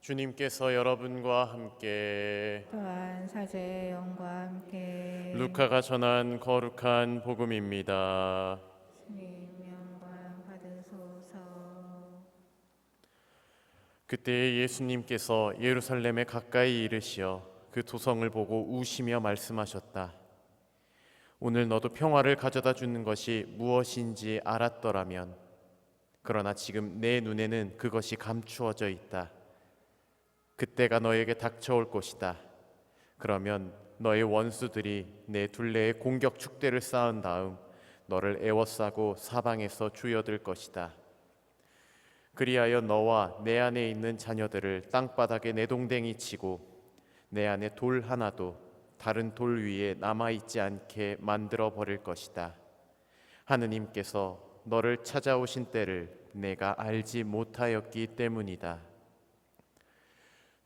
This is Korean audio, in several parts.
주님께서 여러분과 함께 또한 사제의 영과 함께 루카가 전한 거룩한 복음입니다. 주님 영광 받으소서. 그때 예수님께서 예루살렘에 가까이 이르시어 그 도성을 보고 우시며 말씀하셨다. 오늘 너도 평화를 가져다 주는 것이 무엇인지 알았더라면, 그러나 지금 내 눈에는 그것이 감추어져 있다. 그때가 너에게 닥쳐올 것이다. 그러면 너의 원수들이 내 둘레에 공격 축대를 쌓은 다음 너를 에워싸고 사방에서 주여들 것이다. 그리하여 너와 내 안에 있는 자녀들을 땅바닥에 내동댕이 치고 내 안에 돌 하나도 다른 돌 위에 남아있지 않게 만들어 버릴 것이다. 하느님께서 너를 찾아오신 때를 내가 알지 못하였기 때문이다.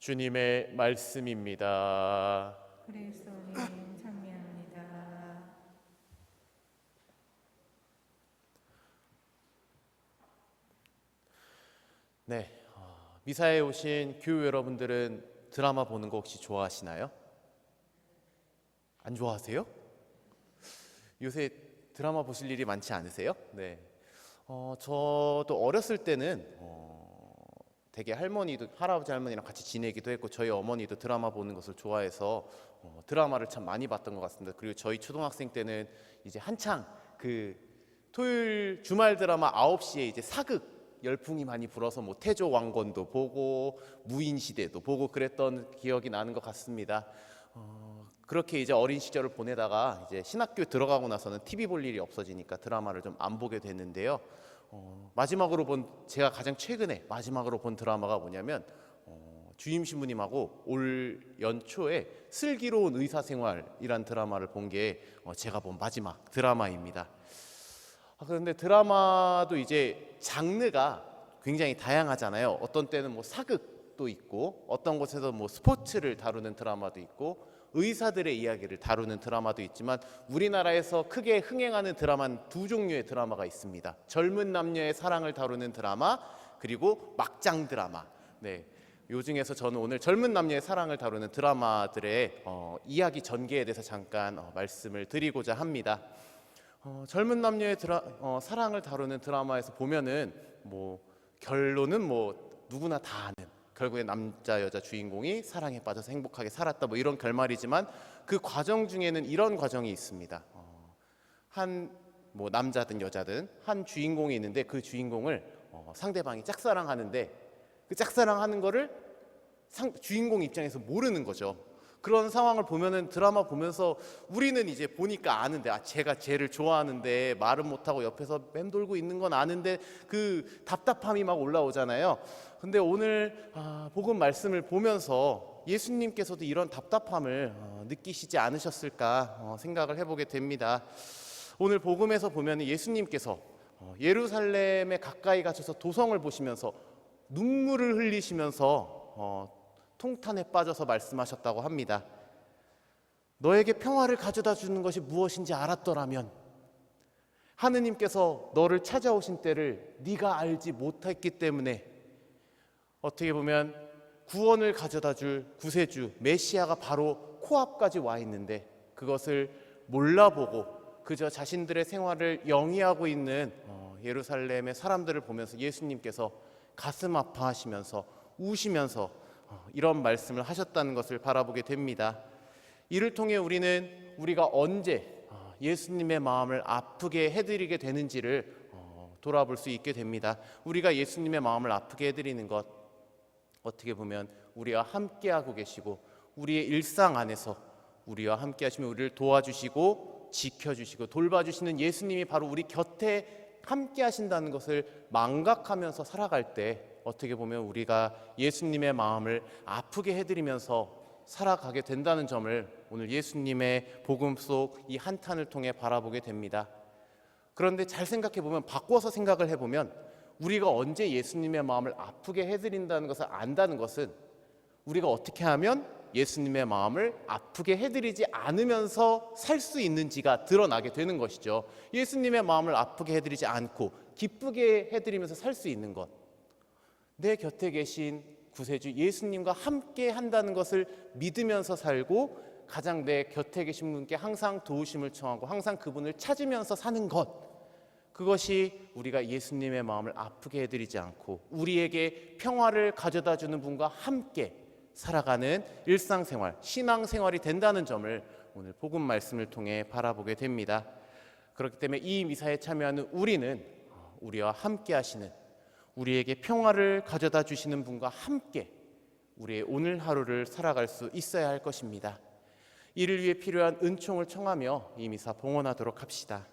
주님의 말씀입니다. 그리스도님 찬미합니다. 네, 미사에 오신 교우 여러분들은 드라마 보는 거 혹시 좋아하시나요? 안 좋아하세요? 요새 드라마 보실 일이 많지 않으세요? 네. 저도 어렸을 때는 되게 할아버지 할머니랑 같이 지내기도 했고 저희 어머니도 드라마 보는 것을 좋아해서 드라마를 참 많이 봤던 것 같습니다. 그리고 저희 초등학생 때는 이제 한창 그 토요일 주말 드라마 9시에 이제 사극 열풍이 많이 불어서 뭐 태조 왕건도 보고 무인시대도 보고 그랬던 기억이 나는 것 같습니다. 그렇게 이제 어린 시절을 보내다가 이제 신학교 들어가고 나서는 TV 볼 일이 없어지니까 드라마를 좀 안 보게 됐는데요. 제가 가장 최근에 마지막으로 본 드라마가 뭐냐면 주임 신부님하고 올 연초에 슬기로운 의사생활이란 드라마를 본 게 제가 본 마지막 드라마입니다. 그런데 드라마도 이제 장르가 굉장히 다양하잖아요. 어떤 때는 뭐 사극도 있고 어떤 곳에서 뭐 스포츠를 다루는 드라마도 있고 의사들의 이야기를 다루는 드라마도 있지만 우리나라에서 크게 흥행하는 드라마는 두 종류의 드라마가 있습니다. 젊은 남녀의 사랑을 다루는 드라마, 그리고 막장 드라마. 네, 요 중에서 저는 오늘 젊은 남녀의 사랑을 다루는 드라마들의 이야기 전개에 대해서 잠깐 말씀을 드리고자 합니다. 젊은 남녀의 사랑을 다루는 드라마에서 보면은 뭐 결론은 뭐 누구나 다 아는, 결국에 남자 여자 주인공이 사랑에 빠져서 행복하게 살았다 뭐 이런 결말이지만 그 과정 중에는 이런 과정이 있습니다. 한 뭐 남자든 여자든 한 주인공이 있는데 그 주인공을 상대방이 짝사랑하는데 그 짝사랑하는 거를 주인공 입장에서 모르는 거죠. 그런 상황을 보면은 드라마 보면서 우리는 이제 보니까 아는데 제가 쟤를 좋아하는데 말은 못하고 옆에서 맴돌고 있는 건 아는데 그 답답함이 막 올라오잖아요. 근데 오늘 복음 말씀을 보면서 예수님께서도 이런 답답함을 느끼시지 않으셨을까 생각을 해보게 됩니다. 오늘 복음에서 보면 예수님께서 예루살렘에 가까이 가셔서 도성을 보시면서 눈물을 흘리시면서 통탄에 빠져서 말씀하셨다고 합니다. 너에게 평화를 가져다 주는 것이 무엇인지 알았더라면, 하느님께서 너를 찾아오신 때를 네가 알지 못했기 때문에, 어떻게 보면 구원을 가져다 줄 구세주 메시아가 바로 코앞까지 와 있는데 그것을 몰라보고 그저 자신들의 생활을 영위하고 있는 예루살렘의 사람들을 보면서 예수님께서 가슴 아파하시면서 우시면서 이런 말씀을 하셨다는 것을 바라보게 됩니다. 이를 통해 우리가 언제 예수님의 마음을 아프게 해드리게 되는지를 돌아볼 수 있게 됩니다. 우리가 예수님의 마음을 아프게 해드리는 것, 어떻게 보면 우리와 함께하고 계시고 우리의 일상 안에서 우리와 함께 하시며 우리를 도와주시고 지켜주시고 돌봐주시는 예수님이 바로 우리 곁에 함께 하신다는 것을 망각하면서 살아갈 때 어떻게 보면 우리가 예수님의 마음을 아프게 해드리면서 살아가게 된다는 점을 오늘 예수님의 복음 속 이 한탄을 통해 바라보게 됩니다. 그런데 잘 생각해 보면, 바꿔서 생각을 해보면, 우리가 언제 예수님의 마음을 아프게 해드린다는 것을 안다는 것은 우리가 어떻게 하면 예수님의 마음을 아프게 해드리지 않으면서 살 수 있는지가 드러나게 되는 것이죠. 예수님의 마음을 아프게 해드리지 않고 기쁘게 해드리면서 살 수 있는 것, 내 곁에 계신 구세주 예수님과 함께 한다는 것을 믿으면서 살고 가장 내 곁에 계신 분께 항상 도우심을 청하고 항상 그분을 찾으면서 사는 것, 그것이 우리가 예수님의 마음을 아프게 해드리지 않고 우리에게 평화를 가져다 주는 분과 함께 살아가는 일상생활, 신앙생활이 된다는 점을 오늘 복음 말씀을 통해 바라보게 됩니다. 그렇기 때문에 이 미사에 참여하는 우리는 우리와 함께 하시는, 우리에게 평화를 가져다 주시는 분과 함께 우리의 오늘 하루를 살아갈 수 있어야 할 것입니다. 이를 위해 필요한 은총을 청하며 이 미사 봉헌하도록 합시다.